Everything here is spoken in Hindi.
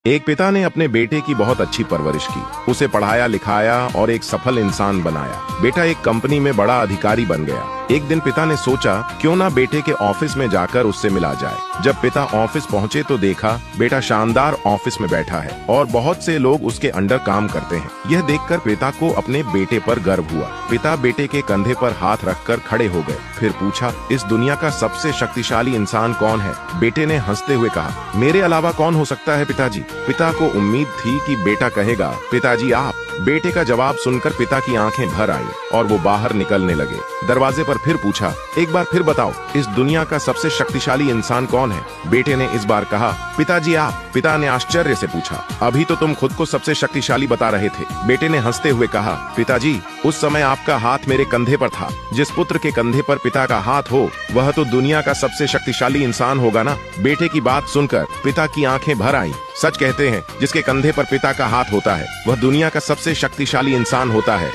एक पिता ने अपने बेटे की बहुत अच्छी परवरिश की, उसे पढ़ाया लिखाया और एक सफल इंसान बनाया। बेटा एक कंपनी में बड़ा अधिकारी बन गया। एक दिन पिता ने सोचा क्यों ना बेटे के ऑफिस में जाकर उससे मिला जाए। जब पिता ऑफिस पहुंचे तो देखा बेटा शानदार ऑफिस में बैठा है और बहुत से लोग उसके अंडर काम करते हैं। यह देखकर पिता को अपने बेटे पर गर्व हुआ। पिता बेटे के कंधे पर हाथ रखकर खड़े हो गए। फिर पूछा, इस दुनिया का सबसे शक्तिशाली इंसान कौन है? बेटे ने हंसते हुए कहा, मेरे अलावा कौन हो सकता है पिताजी। पिता को उम्मीद थी कि बेटा कहेगा, पिताजी आप। बेटे का जवाब सुनकर पिता की आंखें भर आई और वो बाहर निकलने लगे। दरवाजे पर फिर पूछा, एक बार फिर बताओ, इस दुनिया का सबसे शक्तिशाली इंसान कौन है? बेटे ने इस बार कहा, पिताजी आप। पिता ने आश्चर्य से पूछा, अभी तो तुम खुद को सबसे शक्तिशाली बता रहे थे। बेटे ने हंसते हुए कहा, पिताजी उस समय आपका हाथ मेरे कंधे पर था। जिस पुत्र के कंधे पर पिता का हाथ हो वह तो दुनिया का सबसे शक्तिशाली इंसान होगा ना। बेटे की बात सुनकर पिता की आंखें भर आईं। सच कहते हैं, जिसके कंधे पर पिता का हाथ होता है वह दुनिया का सबसे शक्तिशाली इंसान होता है।